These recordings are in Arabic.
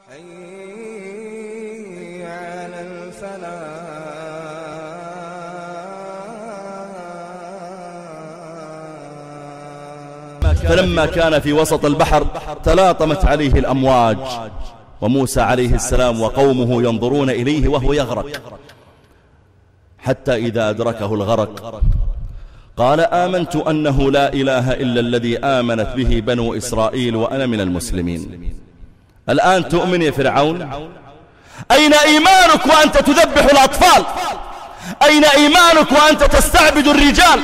حي على الفلاح. فلما كان في وسط البحر تلاطمت عليه الأمواج، وموسى عليه السلام وقومه ينظرون إليه وهو يغرق، حتى إذا أدركه الغرق قال آمنت أنه لا إله إلا الذي آمنت به بنو إسرائيل وأنا من المسلمين. الآن تؤمن يا فرعون؟ أين إيمانك وأنت تذبح الأطفال؟ أين إيمانك وأنت تستعبد الرجال؟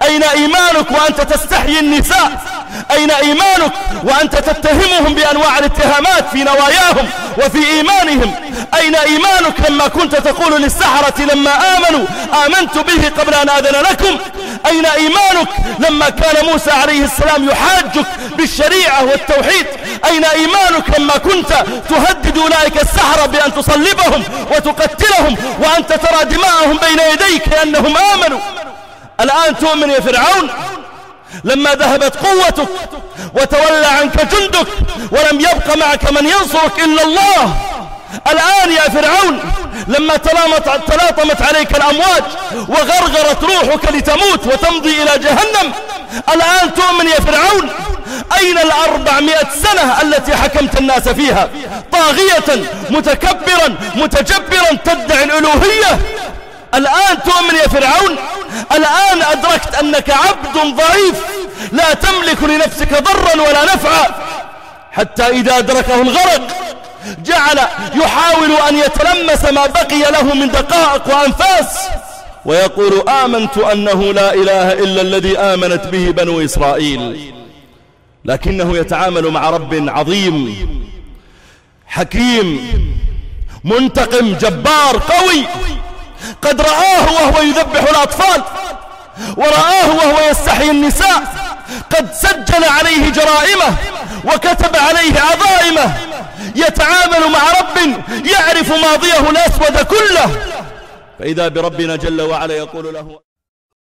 أين إيمانك وأنت تستحيي النساء؟ أين إيمانك وأنت تتهمهم بأنواع الاتهامات في نواياهم وفي إيمانهم؟ أين إيمانك لما كنت تقول للسحرة لما آمنوا آمنت به قبل أن آذن لكم؟ أين إيمانك لما كان موسى عليه السلام يحاجك بالشريعة والتوحيد؟ أين إيمانك لما كنت تهدد أولئك السحرة بأن تصلبهم وتقتلهم وأنت ترى دماءهم بين يديك لأنهم آمنوا؟ الآن تؤمن يا فرعون؟ لما ذهبت قوتك وتولى عنك جندك ولم يبق معك من ينصرك إلا الله. الآن يا فرعون لما تلاطمت عليك الأمواج وغرغرت روحك لتموت وتمضي إلى جهنم، الآن تؤمن يا فرعون؟ أين 400 سنة التي حكمت الناس فيها طاغية متكبرا متجبرا تدعي الألوهية؟ الآن تؤمن يا فرعون؟ الآن أدركت أنك عبد ضعيف لا تملك لنفسك ضرا ولا نفعا، حتى إذا أدركه الغرق جعل يحاول أن يتلمس ما بقي له من دقائق وأنفاس ويقول آمنت أنه لا إله إلا الذي آمنت به بنو إسرائيل. لكنه يتعامل مع رب عظيم حكيم منتقم جبار قوي، قد رآه وهو يذبح الأطفال، ورآه وهو يستحيي النساء، قد سجل عليه جرائمه وكتب عليه عظائمه، يتعامل مع رب يعرف ماضيه الأسود كله. فإذا بربنا جل وعلا يقول له